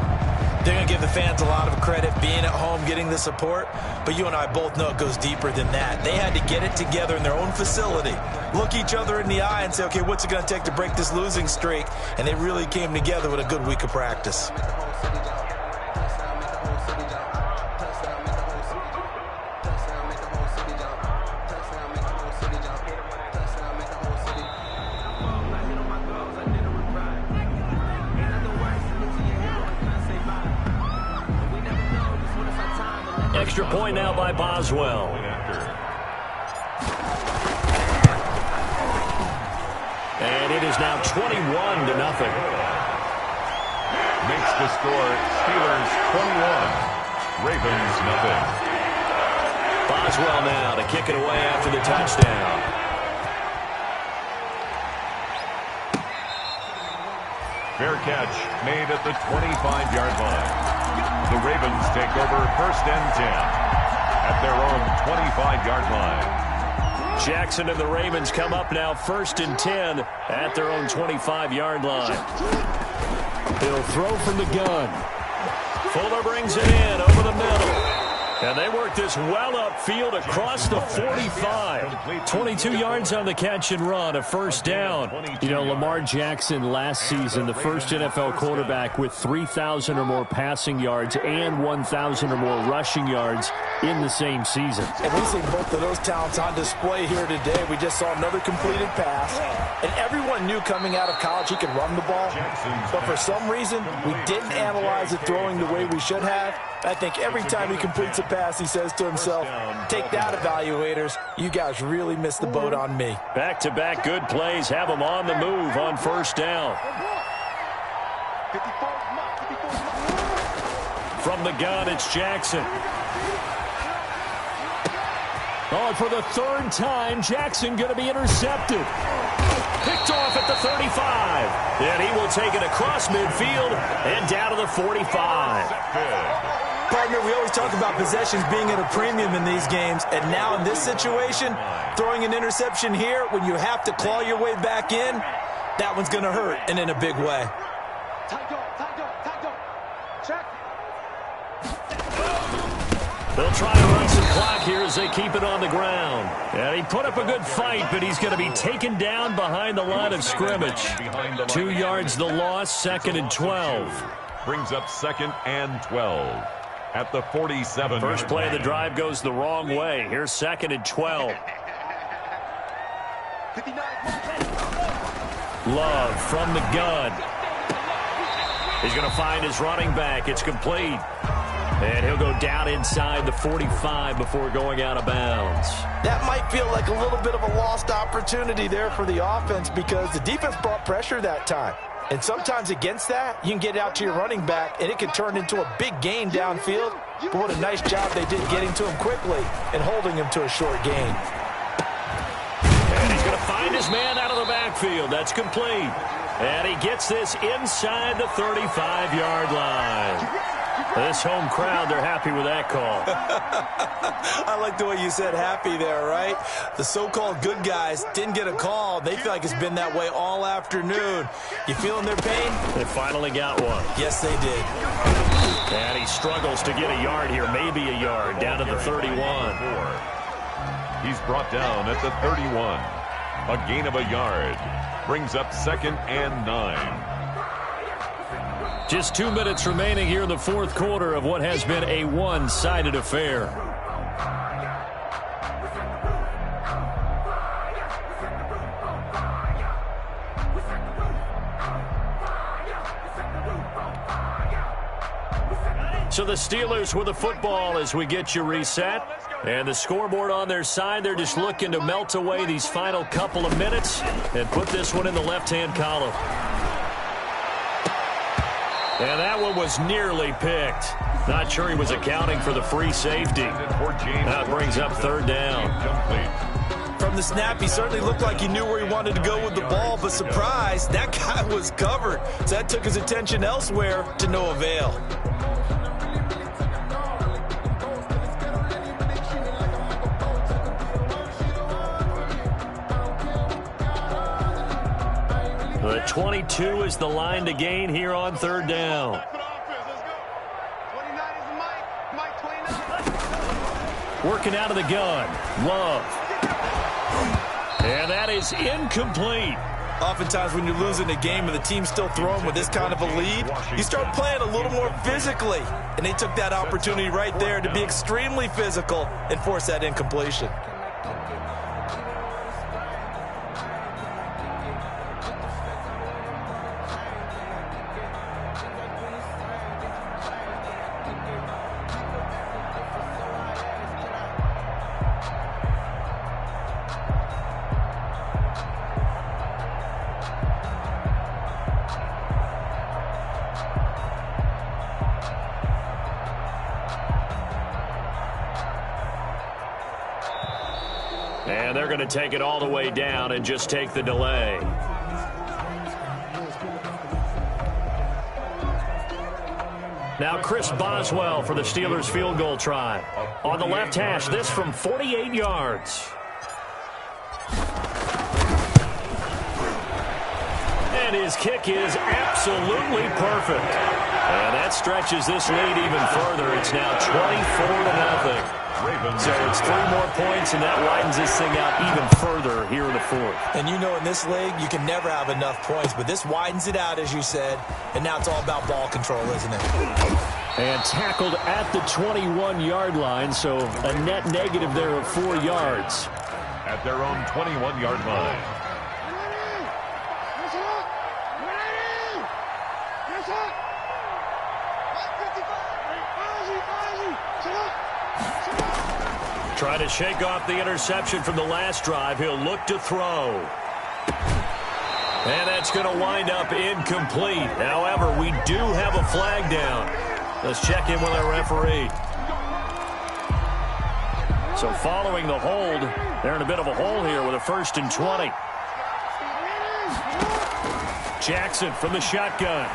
they're going to give the fans a lot of credit being at home, getting the support. But you and I both know it goes deeper than that. They had to get it together in their own facility, look each other in the eye and say, okay, what's it going to take to break this losing streak? And they really came together with a good week of practice. Extra point now by Boswell. is now 21-0. Makes the score Steelers 21, Ravens nothing. Boswell now to kick it away after the touchdown. Fair catch made at the 25-yard line. The Ravens take over 1st and 10 at their own 25-yard line. Jackson and the Ravens come up now 1st and 10 at their own 25-yard line. He'll throw from the gun. Fuller brings it in over the middle. And they work this well upfield across the 45. 22 yards on the catch and run, a 1st down. You know, Lamar Jackson last season, the first NFL quarterback with 3,000 or more passing yards and 1,000 or more rushing yards in the same season. And we see both of those talents on display here today. We just saw another completed pass. And everyone knew coming out of college he could run the ball. But for some reason, we didn't analyze it throwing the way we should have. I think every time he completes a pass, he says to himself, take that, evaluators. You guys really missed the boat on me. Back-to-back good plays have him on the move on 1st down. From the gun, it's Jackson. Oh, and for the 3rd time, Jackson going to be intercepted. Picked off at the 35. And he will take it across midfield and down to the 45. Partner, we always talk about possessions being at a premium in these games, and now in this situation, throwing an interception here when you have to claw your way back in, that one's going to hurt, and in a big way. They'll try to run some clock here as they keep it on the ground. And he put up a good fight, but he's going to be taken down behind the line of scrimmage. 2 yards the loss, 2nd and 12. Brings up 2nd and 12. At the 47. First play of the drive goes the wrong way. Here's 2nd and 12. Love from the gun. He's going to find his running back. It's complete. And he'll go down inside the 45 before going out of bounds. That might feel like a little bit of a lost opportunity there for the offense because the defense brought pressure that time. And sometimes against that, you can get out to your running back, and it can turn into a big gain downfield. But what a nice job they did getting to him quickly and holding him to a short gain. And he's going to find his man out of the backfield. That's complete. And he gets this inside the 35-yard line. This home crowd, they're happy with that call. I like the way you said happy there, right? The so-called good guys didn't get a call. They feel like it's been that way all afternoon. You feeling their pain? They finally got one. Yes, they did. And he struggles to get a yard here, maybe a yard, down to the 31. He's brought down at the 31. A gain of a yard. Brings up 2nd and 9. Just 2 minutes remaining here in the 4th quarter of what has been a one-sided affair. So the Steelers with the football as we get you reset. And the scoreboard on their side, they're just looking to melt away these final couple of minutes and put this one in the left-hand column. And that one was nearly picked. Not sure he was accounting for the free safety. That brings up 3rd down. From the snap, he certainly looked like he knew where he wanted to go with the ball, but surprise, that guy was covered. So that took his attention elsewhere to no avail. The 22 is the line to gain here on 3rd down. Working out of the gun. Love. And that is incomplete. Oftentimes when you're losing a game and the team's still throwing with this kind of a lead, you start playing a little more physically. And they took that opportunity right there to be extremely physical and force that incompletion. And they're going to take it all the way down and just take the delay. Now Chris Boswell for the Steelers field goal try. On the left hash, this from 48 yards. And his kick is absolutely perfect. And that stretches this lead even further. It's now 24-0. So it's 3 more points, and that widens this thing out even further here in the fourth. And you know in this league, you can never have enough points, but this widens it out, as you said, and now it's all about ball control, isn't it? And tackled at the 21-yard line, so a net negative there of 4 yards. At their own 21-yard line. Trying to shake off the interception from the last drive. He'll look to throw. And that's going to wind up incomplete. However, we do have a flag down. Let's check in with our referee. So following the hold, they're in a bit of a hole here with a 1st and 20. Jackson from the shotgun.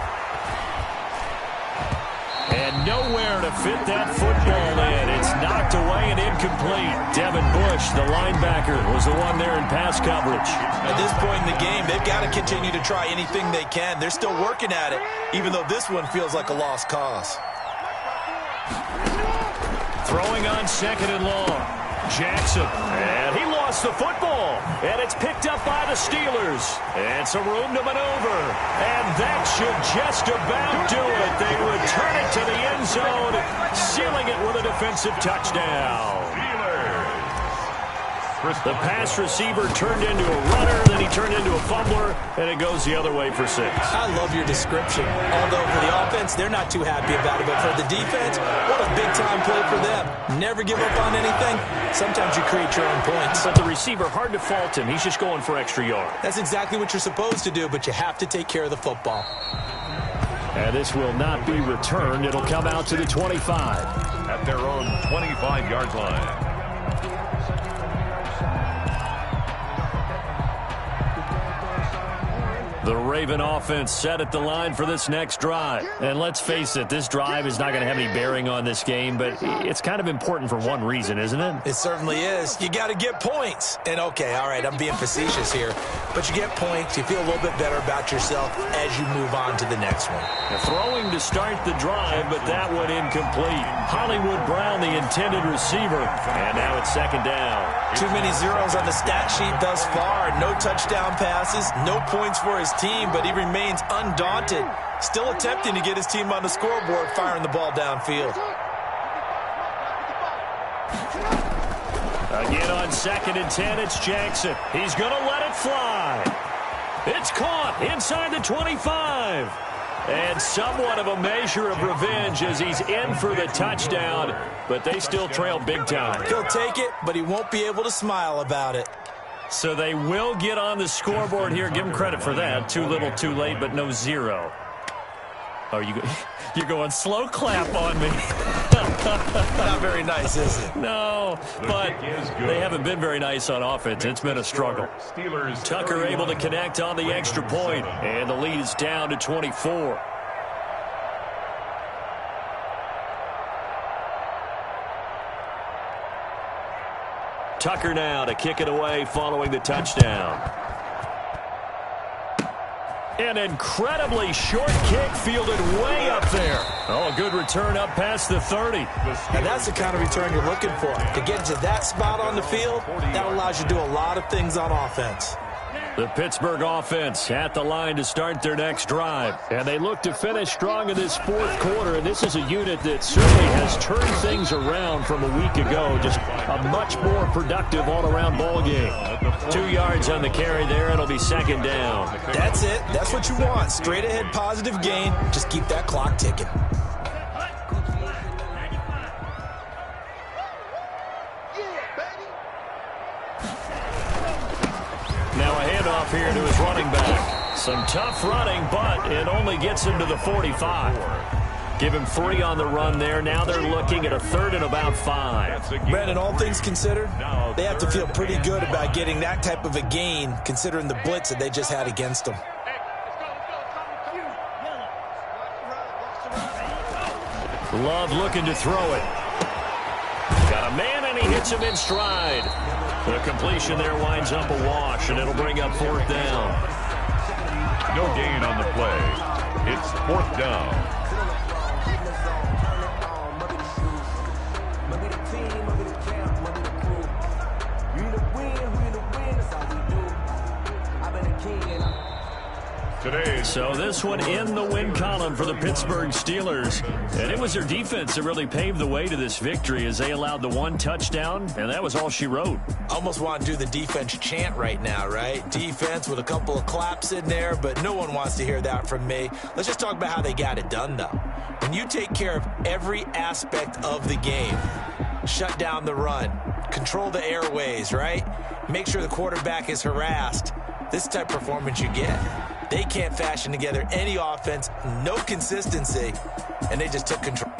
And nowhere to fit that football in. It's knocked away and incomplete. Devin Bush, the linebacker, was the one there in pass coverage. At this point in the game, they've got to continue to try anything they can. They're still working at it, even though this one feels like a lost cause. Throwing on 2nd and long. Jackson, and he lost the football, and it's picked up by the Steelers, and some room to maneuver, and that should just about do it. They return it to the end zone, sealing it with a defensive touchdown. The pass receiver turned into a runner, then he turned into a fumbler, and it goes the other way for 6. I love your description. Although for the offense, they're not too happy about it, but for the defense, what a big-time play for them. Never give up on anything. Sometimes you create your own points. But the receiver, hard to fault him. He's just going for extra yards. That's exactly what you're supposed to do, but you have to take care of the football. And this will not be returned. It'll come out to the 25. At their own 25-yard line. The Raven offense set at the line for this next drive. And let's face it, this drive is not going to have any bearing on this game, but it's kind of important for one reason, isn't it? It certainly is. You got to get points. And okay, all right, I'm being facetious here, but you get points, you feel a little bit better about yourself as you move on to the next one. Now, throwing to start the drive, but that one incomplete. Hollywood Brown, the intended receiver, and now it's 2nd down. Too many zeros on the stat sheet thus far. No touchdown passes, no points for his team, but he remains undaunted. Still attempting to get his team on the scoreboard, firing the ball downfield. Again on 2nd and 10, it's Jackson. He's going to let it fly. It's caught inside the 25. And somewhat of a measure of revenge as he's in for the touchdown, but they still trail big time. He'll take it, but he won't be able to smile about it. So they will get on the scoreboard here. Give them credit for that. Too little, too late, but no 0. Oh, you're going slow clap on me. Not very nice, is it? No, but they haven't been very nice on offense. It's been a struggle. Tucker able to connect on the extra point, and the lead is down to 24. Tucker now to kick it away following the touchdown. An incredibly short kick fielded way up there. Oh, a good return up past the 30. And that's the kind of return you're looking for. To get to that spot on the field, that allows you to do a lot of things on offense. The Pittsburgh offense at the line to start their next drive. And they look to finish strong in this 4th quarter. And this is a unit that certainly has turned things around from a week ago. Just a much more productive all-around ball game. 2 yards on the carry there. It'll be 2nd down. That's it. That's what you want. Straight ahead positive gain. Just keep that clock ticking. Now a handoff here to his running back. Some tough running, but it only gets him to the 45. Give him 3 on the run there. Now they're looking at a 3rd and about 5. Brandon, all things considered, they have to feel pretty good about getting that type of a gain, considering the blitz that they just had against them. Love looking to throw it. Got a man, and he hits him in stride. The completion there winds up a wash, and it'll bring up 4th down. No gain on the play. It's 4th down. So this one in the win column for the Pittsburgh Steelers. And it was their defense that really paved the way to this victory as they allowed the 1 touchdown, and that was all she wrote. Almost want to do the defense chant right now, right? Defense with a couple of claps in there, but no one wants to hear that from me. Let's just talk about how they got it done, though. When you take care of every aspect of the game, shut down the run, control the airways, right? Make sure the quarterback is harassed. This type of performance you get. They can't fashion together any offense, no consistency, and they just took control.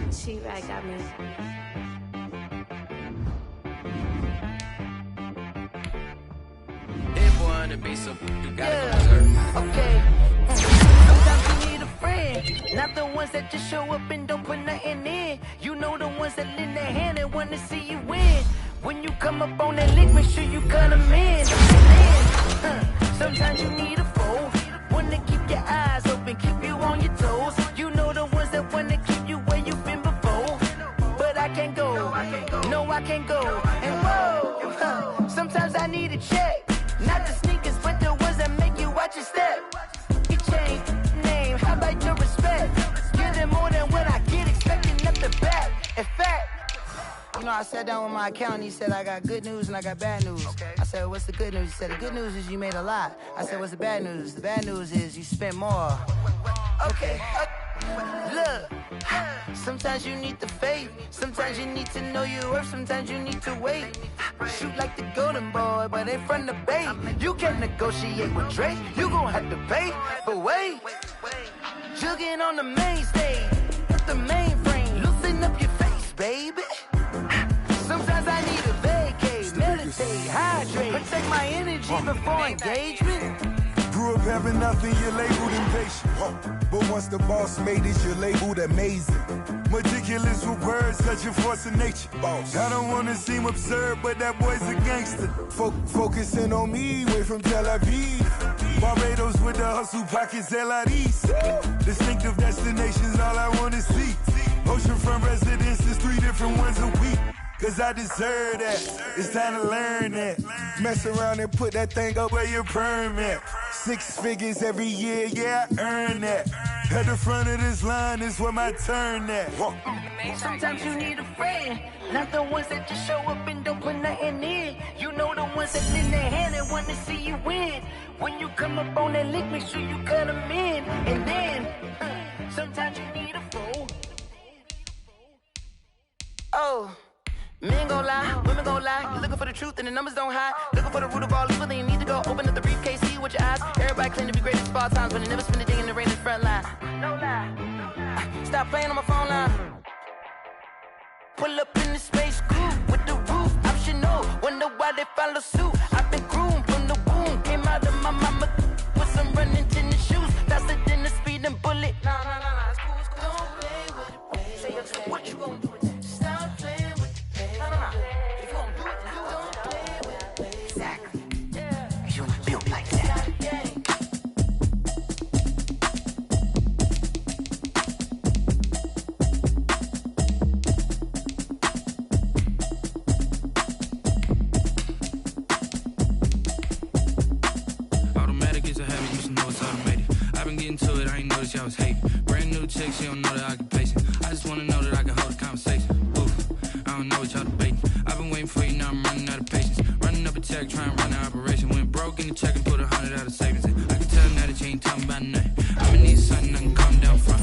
T-Rag got me. If one to be so, you gotta go berserk. Okay. Sometimes you need a friend, not the ones that just show up and don't put nothing in. You know the ones that lend their hand and want to see you win. When you come up on that lick, make sure you cut them in. Sometimes you need a foe, one to keep your eyes open, keep you on your toes. You know the ones that want to keep you where you've been before. But I can't go, no I can't go. And whoa, sometimes I need a check. Not the sneakers, but the ones that make you watch your step. You change name, how about your respect? Give them more than what I get, expecting up the back. In fact, you know, I sat down with my accountant. He said, I got good news and I got bad news. Okay. I said, what's the good news? He said, the good news is you made a lot. I said, what's the bad news? The bad news is you spent more. Okay. Look, sometimes you need the faith. Sometimes you need to know your worth. Sometimes you need to wait. Shoot like the golden boy, but ain't from the bay. You can't negotiate with Drake. You gon' have to pay. But wait, jugging on the main stage, the mainframe, loosen up your face, baby. Sometimes I need a vacate, meditate, hydrate, protect my energy before engagement. Grew up having nothing, you're labeled impatient. But once the boss made it, you're labeled amazing. Meticulous with words, such a force of nature. I don't wanna seem absurd, but that boy's a gangster. Focusing on me, way from Tel Aviv. Barbados with the hustle pockets, LIDs. Distinctive destinations, all I wanna see. Oceanfront residences, 3 different ones a week. Cause I deserve that, it's time to learn that. Mess around and put that thing up where your permit. 6 figures every year, yeah, I earn that. At the front of this line is where my turn at. Sometimes you need a friend, not the ones that just show up and don't put nothing in. You know the ones that lend their hand and want to see you win. When you come up on that lick, make sure you cut them in. And then, sometimes you need a foe. Oh. Men gon' lie, women gon' lie. You're looking for the truth and the numbers don't hide. Looking for the root of all evil, then you need to go open up the briefcase, see with your eyes. Everybody claim to be greatest of all times, but they never spend a day in the rain in the front line. No lie. Stop playing on my phone line. Pull up in the space coupe with the roof optional. Wonder why they follow suit. I've been groomed from the womb. Came out of my mama with some running tennis shoes. Faster than the speeding bullet. No, it's cool, it's cool. Don't play with it, baby. Say what you gon' do with that? Stop playing. If you gon' do it, don't play with it. Exactly. Cause you built like that. Automatic is a habit, you should know it's automated. I've been getting to it, I ain't noticed y'all was hating. Brand new chick, she don't know the occupation. I just wanna know that I can hold a conversation. I don't know what y'all debating. I've been waiting for you, now I'm running out of patience. Running up a check, trying to run an operation. Went broke in the check and put 100 out of savings in. I can tell now that you ain't talking about nothing. I'ma need something I can calm down from.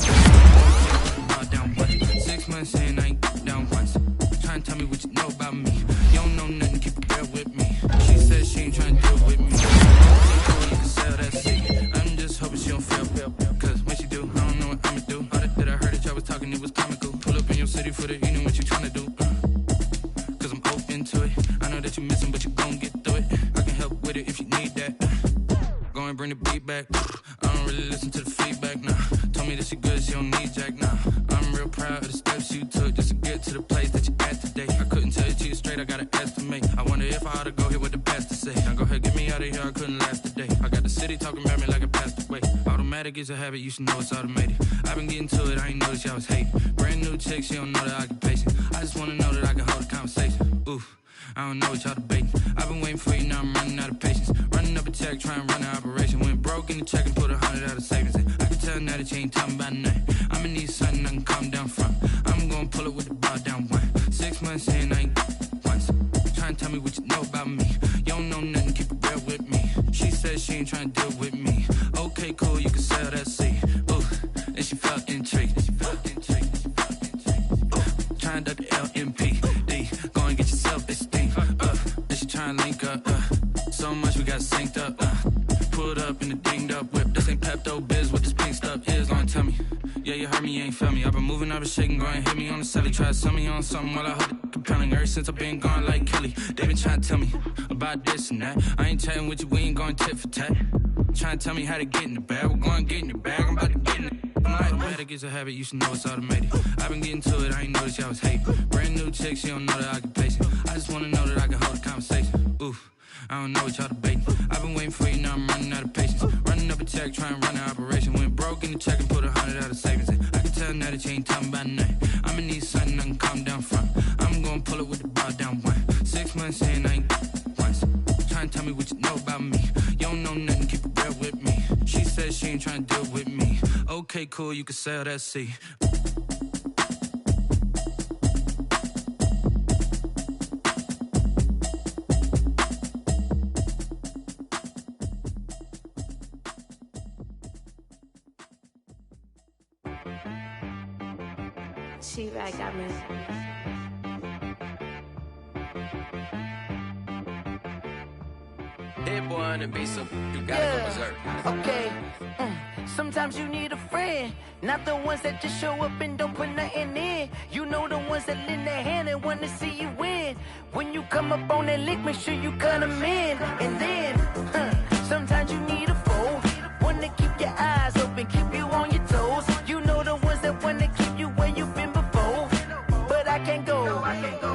Down what? 6 months saying I ain't down once. Trying to tell me what you know about me. You don't know nothing, keep it real with me. She said she ain't trying to deal with me. bring the beat back. I don't really listen to the feedback, nah. Told me that she good, she don't need Jack, nah. I'm real proud of the steps you took just to get to the place that you're at today. I couldn't tell it to you straight, I gotta estimate. I wonder if I ought to go here with the best to say. Now go ahead, get me out of here, I couldn't last a day. I got the city talking about me like I passed away. Automatic is a habit, you should know it's automated. I've been getting to it, I ain't noticed y'all was hating. Brand new chick, she don't know the occupation. I just wanna know that I can hold a conversation. Oof, I don't know what y'all debating. I've been waiting for you, now I'm running out of patience. Running up a check, trying to run an operation. Went broke in the check and put 100 out of savings in. I can tell now that you ain't talking about nothing. I'ma need something I can calm down from. I'm gonna pull it with the bar down one. 6 months in, I ain't once. Trying to tell me what you know about me. You don't know nothing, keep it real with me. She said she ain't trying to deal with me. Okay, cool, you can sell that seed. Ooh, and she felt intrigued. Trying to duck the LMPD. Go and get your self-esteem. And she trying to link up. So much we got synced up. Pulled up in the dinged up whip. This ain't Pepto-Biz, what this pink stuff is. Gonna tell me. Yeah, you heard me, you ain't felt me. I've been moving, I've been shaking, go and hit me on the celly. Try to sell me on something while I hold it compelling. Ever since I've been gone like Kelly, they been trying to tell me about this and that. I ain't chatting with you, we ain't going tit for tat. Trying to tell me how to get in the bag. We're going to get in the bag, I'm about to get in it. Automatic is a habit, you should know it's automated. I've been getting to it, I ain't noticed y'all was hating. Brand new chick, she don't know the occupation. I just wanna know that I can hold a conversation. Oof, I don't know what y'all debating. I've been waiting for you, now I'm running out of patience. Running up a check, trying to run an operation. Went broke in the check and put 100 out of savings in. I can tell now that you ain't talking about nothing. I'ma need something I can calm down from. I'm gonna pull it with the bar down one. 6 months in, I ain't once. Trying to tell me what you know about me. You don't know nothing, keep it real with me. She said she ain't trying to deal with me. Okay, cool, you can sell that seed. She-Rag got me. Dead boy on the beat, so you gotta go berserk. Okay. Sometimes you need a friend, not the ones that just show up and don't put nothing in. You know the ones that lend their hand and want to see you win. When you come up on that lick, make sure you cut them in. And then, sometimes you need a foe, one to keep your eyes open, keep you on your toes. You know the ones that want to keep you where you've been before. But I can't go,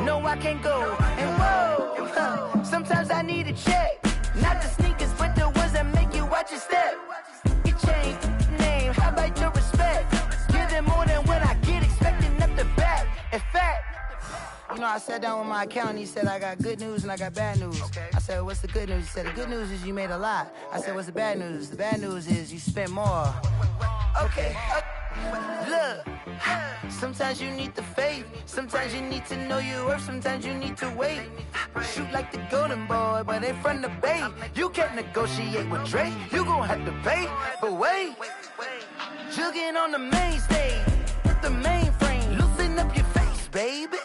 no I can't go. And whoa, sometimes I need a check. Not the sneakers, but the ones that make you watch your step. You change name, how about your respect? Give them more than what I get, expecting up the back. In fact, you know, I sat down with my accountant, he said I got good news and I got bad news. I said, what's the good news? He said, the good news is you made a lot. I said, what's the bad news? The bad news is you spent more. Okay. Look, sometimes you need the faith, sometimes you need to know your worth, sometimes you need to wait. Shoot like the golden boy, but in front of the bay. You can't negotiate with Drake, you gon' have to pay. But wait, jugging on the main stage, with the mainframe, loosen up your face, baby.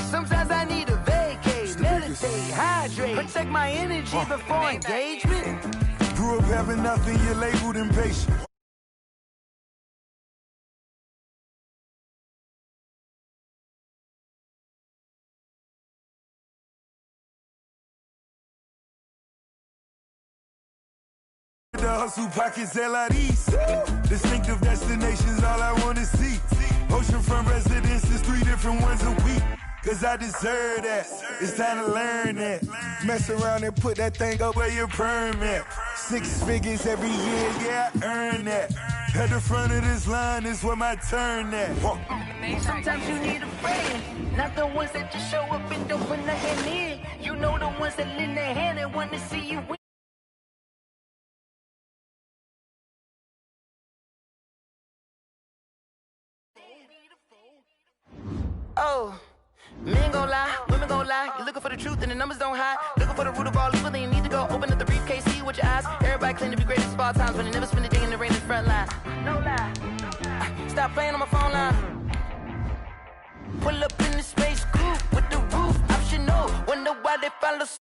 Sometimes I need a vacate, meditate, hydrate, protect my energy before engagement. Grew up having nothing, you're labeled impatient. The hustle pockets LIDs. Distinctive destinations, all I wanna see. Oceanfront residences, 3 different ones a week. Cause I deserve that. It's time to learn that. Mess around and put that thing up where your permit. 6 figures every year, yeah, I earn that. At the front of this line is where my turn at. Sometimes you need a friend, not the ones that just show up and don't put nothing in. You know the ones that lend their hand and want to see you win. Oh, men gon' lie, women gon' lie. You're looking for the truth and the numbers don't hide. Looking for the root of all evil, then you need to go open up the briefcase, see with your eyes. Everybody claim to be great at small times, but they never spend a day in the rain in the front line. No lie. Stop playing on my phone line. Pull up in the space coupe with the roof optional. Wonder why they follow suit.